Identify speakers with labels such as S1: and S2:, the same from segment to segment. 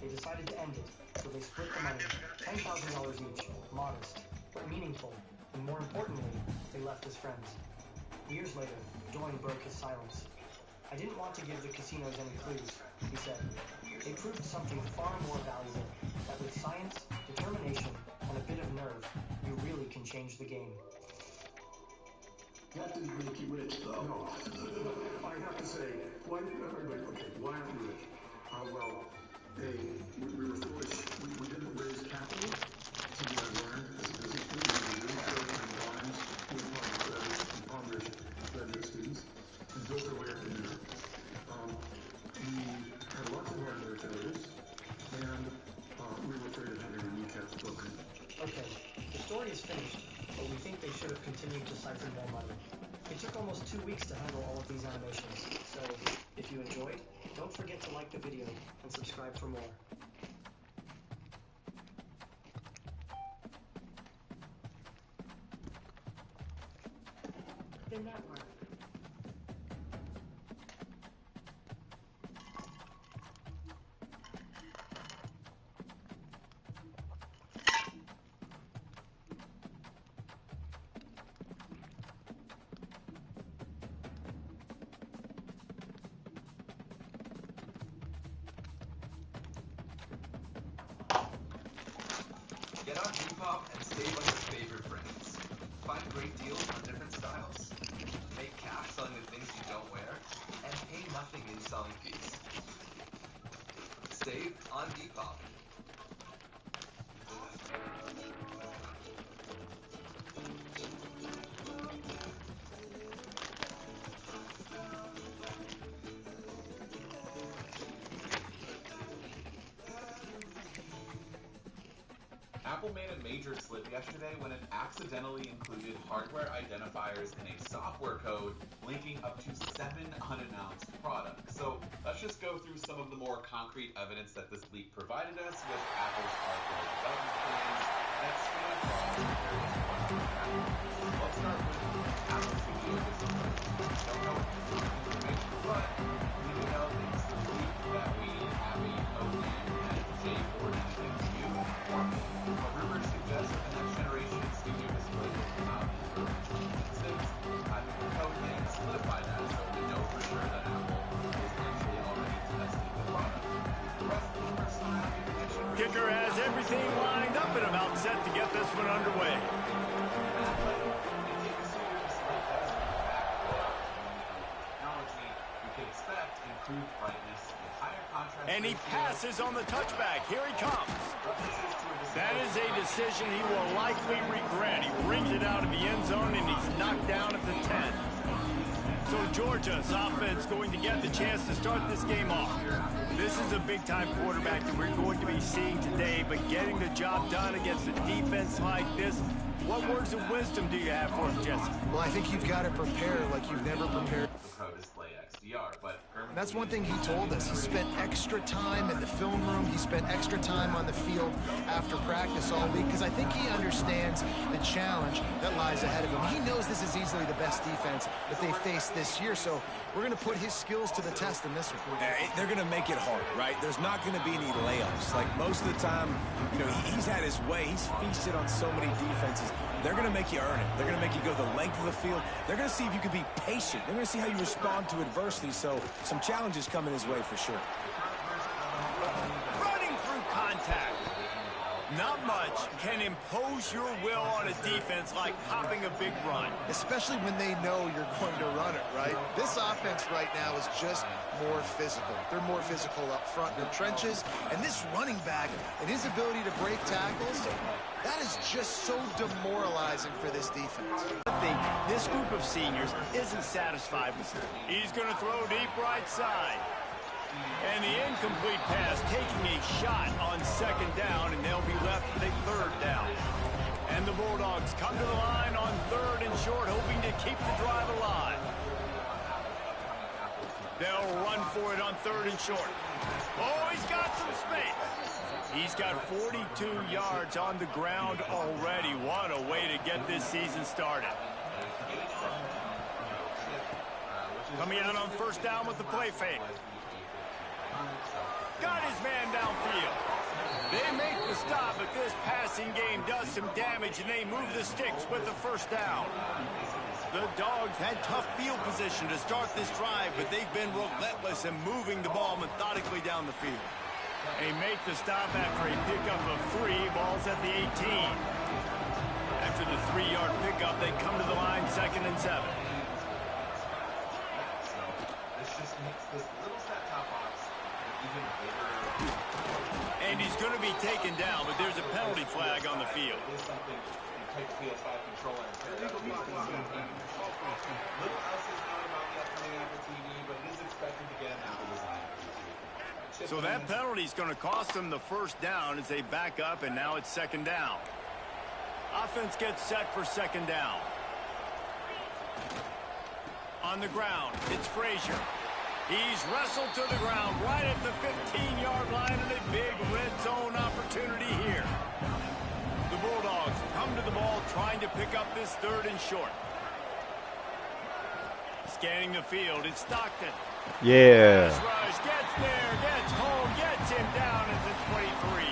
S1: They decided to end it, so they split the money, $10,000 each, modest, but meaningful, and more importantly, they left as friends. Years later, Doyne broke his silence. I didn't want to give the casinos any clues, he said. They proved something far more valuable, that with science, determination, and a bit of nerve, you really can change the game.
S2: That didn't make you rich, though.
S3: No, I have to say, why aren't we rich? Well, we were foolish. We didn't raise capital. Something I learned as a businessman. We didn't go and bonds with impoverished graduate students and built our way up in there. We had lots of hardware failures, and we were afraid of having our kneecaps broken.
S1: Okay, the story is finished, but we think they should have continued to siphon more money. It took almost 2 weeks to handle all of these animations, so if you enjoyed, don't forget to like the video and subscribe for more.
S4: The network.
S5: Get on Depop and save on your favorite brands. Find great deals on different styles. Make cash selling the things you don't wear, and pay nothing in selling fees. Save on Depop. Apple made a major slip yesterday when it accidentally included hardware identifiers in a software code linking up to 7 unannounced products. So let's just go through some of the more concrete evidence that this leak provided us with Apple's hardware development plans that span across various parts of the category. Let's start with Apple Studio Display. Don't know information, but we do know it's the leak that we have a OEM and J4 GWCFB26SZN2 formula. But rumors suggest that the next generation Studio Display will come out in early 2026. I think the code can solidify that, so we know for sure that Apple is actually already testing the product. The rest of the rumors surrounding the next generation...
S6: Kicker has everything lined up and about set to get this one underway. And he passes on the touchback. Here he comes. That is a decision he will likely regret. He brings it out of the end zone, and he's knocked down at the 10. So Georgia's offense going to get the chance to start this game off. This is a big-time quarterback that we're going to be seeing today, but getting the job done against a defense like this, what words of wisdom do you have for him, Jesse?
S7: Well, I think you've got to prepare like you've never prepared.
S5: Pro Display XDR, but
S7: that's one thing he told us. He spent extra time in the film room. He spent extra time on the field after practice all week because I think he understands the challenge that lies ahead of him. He knows this is easily the best defense that they face this year, so we're going to put his skills to the test in this one.
S8: They're going to make it hard, right? There's not going to be any layups. Like most of the time, you know, he's had his way. He's feasted on so many defenses. They're going to make you earn it. They're going to make you go the length of the field. They're going to see if you can be patient. They're going to see how you respond to adversity. So some challenges coming his way for sure.
S6: Running through contact. Not much can impose your will on a defense like popping a big run.
S7: Especially when they know you're going to run it, right? This offense right now is just more physical. They're more physical up front in the trenches. And this running back and his ability to break tackles, that is just so demoralizing for this defense.
S6: I think this group of seniors isn't satisfied with it. He's going to throw deep right side. And the incomplete pass taking a shot on second down, and they'll be left with a third down. And the Bulldogs come to the line on third and short, hoping to keep the drive alive. They'll run for it on third and short. Oh, he's got some space. He's got 42 yards on the ground already. What a way to get this season started. Coming out on first down with the play fake. Got his man downfield. They make the stop, but this passing game does some damage, and they move the sticks with the first down. The Dogs had tough field position to start this drive, but they've been relentless in moving the ball methodically down the field. They make the stop after a pickup of 3, balls at the 18. After the 3-yard pickup, they come to the line 2nd and 7.
S5: So this just makes this little set top box even bigger.
S6: And he's going to be taken down, but there's a penalty flag on the field.
S5: It is something you take the PS5 controller and pair it up to the Little else is known about the upcoming Apple TV, but it is expected to get an Apple design.
S6: So that penalty is going to cost them the first down as they back up, and now it's 2nd down. Offense gets set for 2nd down. On the ground, it's Frazier. He's wrestled to the ground right at the 15-yard line, and a big red zone opportunity here. The Bulldogs come to the ball trying to pick up this 3rd and short. Scanning the field, it's Stockton.
S2: Yeah.
S6: Rush gets there, gets home, gets him down at the 23.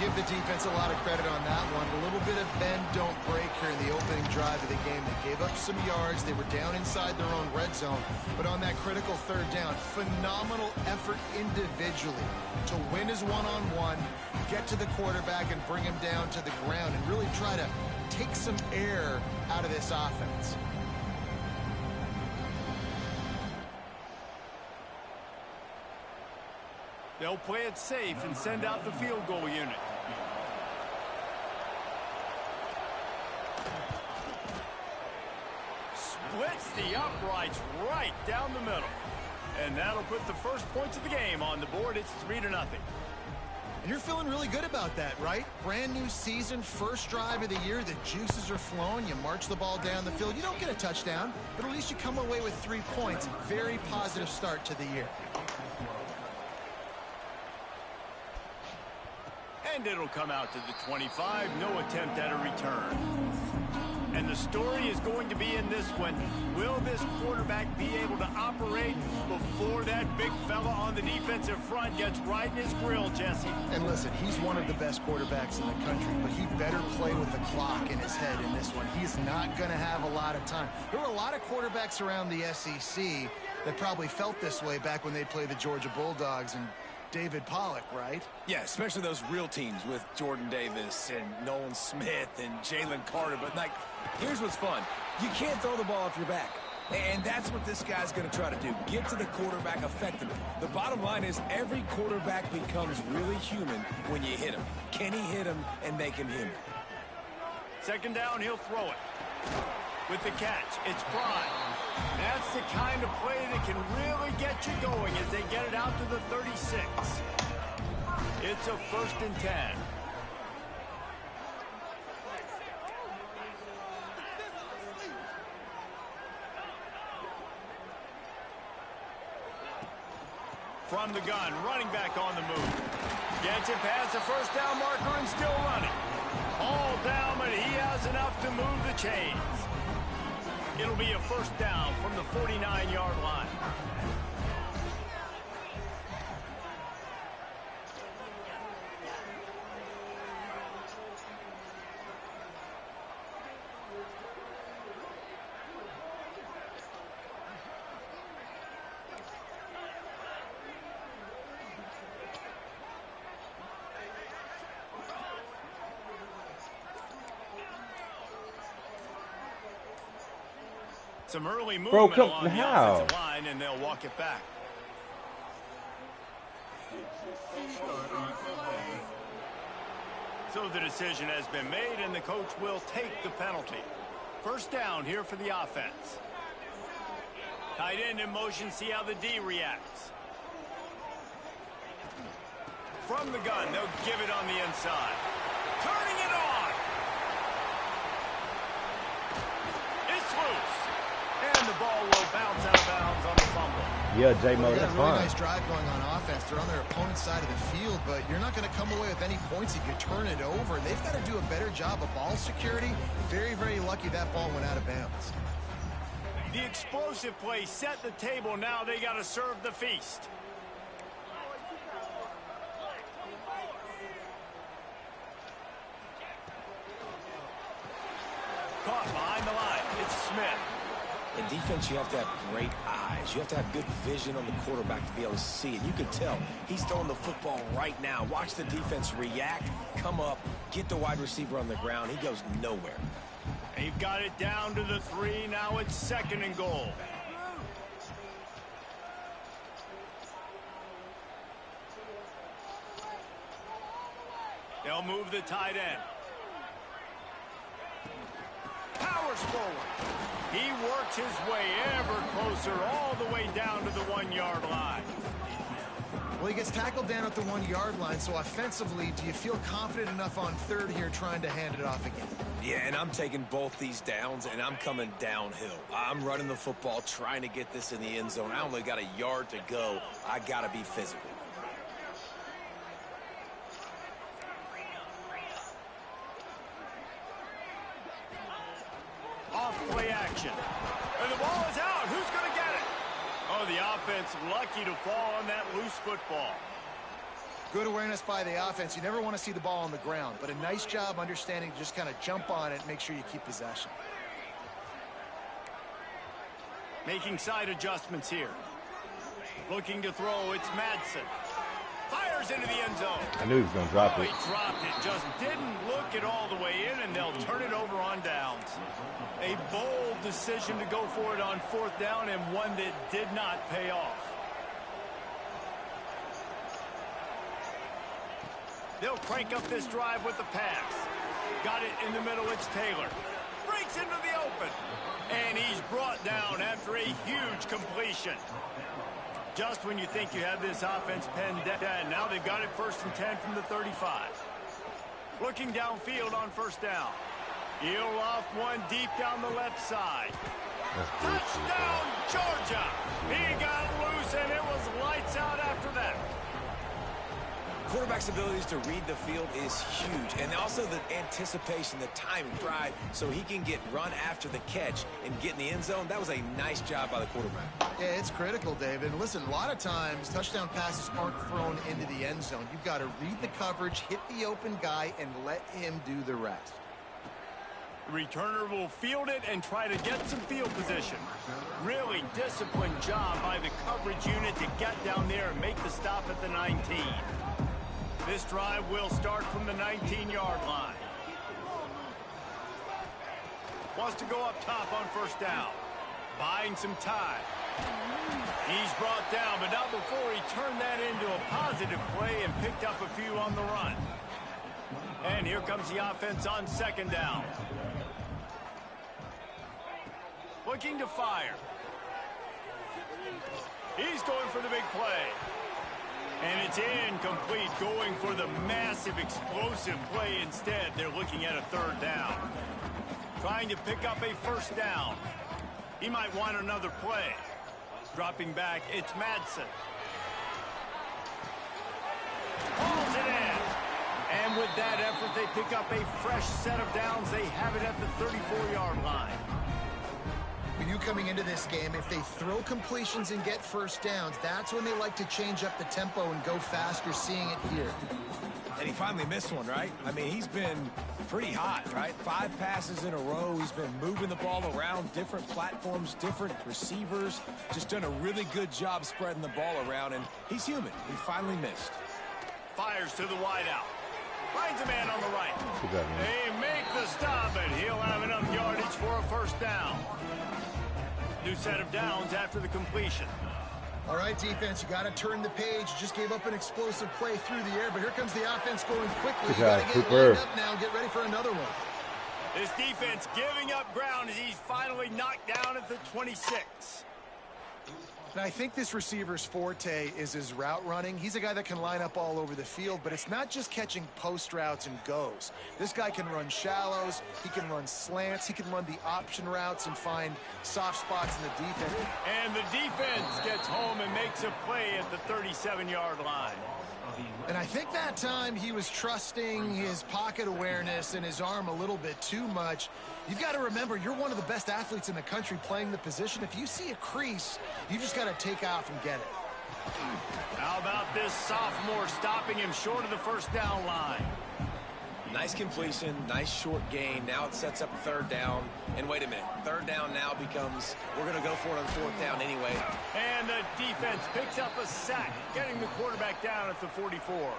S7: Give the defense a lot of credit on that one. A little bit of bend, don't break here in the opening drive of the game. They gave up some yards. They were down inside their own red zone. But on that critical 3rd down, phenomenal effort individually to win his one-on-one, get to the quarterback and bring him down to the ground and really try to take some air out of this offense.
S6: They'll play it safe and send out the field goal unit. Splits the uprights right down the middle. And that'll put the first points of the game on the board. It's 3-0.
S7: And you're feeling really good about that, right? Brand new season, first drive of the year. The juices are flowing. You march the ball down the field. You don't get a touchdown, but at least you come away with 3 points. Very positive start to the year.
S6: And it'll come out to the 25. No attempt at a return. And the story is going to be in this one. Will this quarterback be able to operate before that big fella on the defensive front gets right in his grill, Jesse?
S7: And listen, he's one of the best quarterbacks in the country, but he better play with the clock in his head in this one. He's not going to have a lot of time. There were a lot of quarterbacks around the SEC that probably felt this way back when they played the Georgia Bulldogs and David Pollock, right?
S8: Yeah, especially those real teams with Jordan Davis and Nolan Smith and Jalen Carter. But, like, here's what's fun. You can't throw the ball off your back. And that's what this guy's going to try to do. Get to the quarterback effectively. The bottom line is every quarterback becomes really human when you hit him. Can he hit him and make him human?
S6: 2nd down, he'll throw it. With the catch, it's Fry. That's the kind of play that can really get you going as they get it out to the 36. It's a 1st and 10. From the gun, running back on the move. Gets it past the 1st down marker and still running. All down, but he has enough to move the chains. It'll be a 1st down from the 49-yard line. Some early movement along the offensive line, and they'll walk it back. So the decision has been made, and the coach will take the penalty. 1st down here for the offense. Tight end in motion, see how the D reacts. From the gun, they'll give it on the inside. Turning it on! It's loose. And the ball will bounce out of bounds on the fumble.
S2: Yeah, J-Mo, that's
S7: really
S2: fine.
S7: Nice drive going on offense. They're on their opponent's side of the field, but you're not going to come away with any points if you turn it over. They've got to do a better job of ball security. Very, very lucky that ball went out of bounds.
S6: The explosive play set the table. Now they got to serve the feast. Smith.
S8: In defense, you have to have great eyes. You have to have good vision on the quarterback to be able to see it. You can tell he's throwing the football right now. Watch the defense react, come up, get the wide receiver on the ground. He goes nowhere.
S6: They've got it down to the 3. Now it's 2nd and goal. They'll move the tight end. Powers forward. He works his way ever closer all the way down to the 1-yard line.
S7: Well, he gets tackled down at the 1-yard line, so offensively, do you feel confident enough on 3rd here trying to hand it off again?
S8: Yeah, and I'm taking both these downs, and I'm coming downhill. I'm running the football, trying to get this in the end zone. I only got a yard to go. I got to be physical.
S6: Off-play action. And the ball is out. Who's going to get it? Oh, the offense lucky to fall on that loose football.
S7: Good awareness by the offense. You never want to see the ball on the ground, but a nice job understanding to just kind of jump on it and make sure you keep possession.
S6: Making side adjustments here. Looking to throw, it's Madsen. Fires into the end zone.
S2: I knew he was going to drop it.
S6: He dropped it, just didn't look it all the way in, and they'll turn it over on downs. A bold decision to go for it on 4th down, and one that did not pay off. They'll crank up this drive with the pass. Got it in the middle, it's Taylor. Breaks into the open. And he's brought down after a huge completion. Just when you think you have this offense penned down, now they've got it 1st and 10 from the 35. Looking downfield on 1st down. He'll loft one deep down the left side. Touchdown, Georgia! He got loose, and it was lights out after that.
S8: Quarterback's abilities to read the field is huge, and also the anticipation, the timing, drive, so he can get run after the catch and get in the end zone. That was a nice job by the quarterback.
S7: Yeah, it's critical, David. Listen, a lot of times touchdown passes aren't thrown into the end zone. You've got to read the coverage, hit the open guy, and let him do the rest.
S6: The returner will field it and try to get some field position. Really disciplined job by the coverage unit to get down there and make the stop at the 19. This drive will start from the 19-yard line. Wants to go up top on 1st down. Buying some time. He's brought down, but not before he turned that into a positive play and picked up a few on the run. And here comes the offense on 2nd down. Looking to fire. He's going for the big play. And it's incomplete, going for the massive explosive play instead. They're looking at a 3rd down. Trying to pick up a 1st down. He might want another play. Dropping back, it's Madsen. Pulls it in. And with that effort, they pick up a fresh set of downs. They have it at the 34-yard line.
S7: We knew coming into this game, if they throw completions and get 1st downs, that's when they like to change up the tempo and go faster, seeing it here.
S8: And he finally missed one, right? I mean, he's been pretty hot, right? 5 passes in a row. He's been moving the ball around, different platforms, different receivers. Just done a really good job spreading the ball around, and he's human. He finally missed.
S6: Fires to the wideout. Finds a man on the right. They make the stop, and he'll have enough yardage for a 1st down. New set of downs after the completion.
S7: All right, defense, you got to turn the page. Just gave up an explosive play through the air, but here comes the offense going quickly. You got to get lined up now and get ready for another one.
S6: This defense giving up ground as he's finally knocked down at the 26.
S7: And I think this receiver's forte is his route running. He's a guy that can line up all over the field, but it's not just catching post routes and goes. This guy can run shallows, he can run slants, he can run the option routes and find soft spots in the defense.
S6: And the defense gets home and makes a play at the 37-yard line.
S7: And I think that time he was trusting his pocket awareness and his arm a little bit too much. You've got to remember, you're one of the best athletes in the country playing the position. If you see a crease, you just got to take off and get it.
S6: How about this sophomore stopping him short of the 1st down line?
S8: Nice completion, nice short gain. Now it sets up third down. And wait a minute, third down now becomes, we're going to go for it on fourth down anyway.
S6: And the defense picks up a sack, getting the quarterback down at the 44.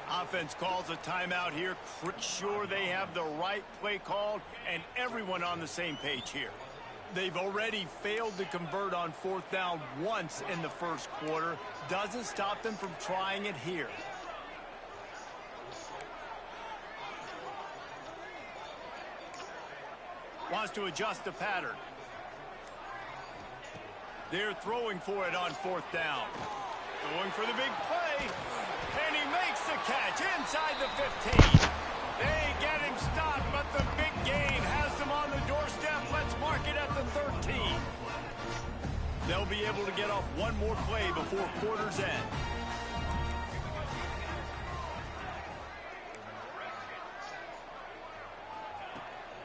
S6: Offense calls a timeout here. Sure they have the right play called and everyone on the same page here. They've already failed to convert on fourth down once in the first quarter. Doesn't stop them from trying it here. Wants to adjust the pattern. They're throwing for it on fourth down. Going for the big play. And he makes the catch inside the 15. They get him stopped, but the big gain has them on the doorstep. Let's mark it at the 13. They'll be able to get off one more play before quarter's end.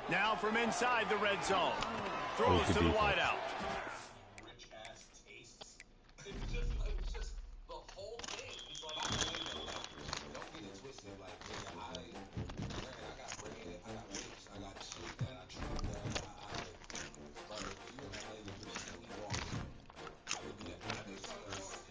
S6: Now from inside the red zone. Throws to the wideout.
S5: Rich-ass tastes. It's just the whole thing. He's like, don't get it twisted. Like, I got bread, I got ribs, I got shit that I treat that bro, if you in LA, you're just gonna walk. I would be at my place, I would walk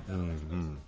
S2: Mm-hmm.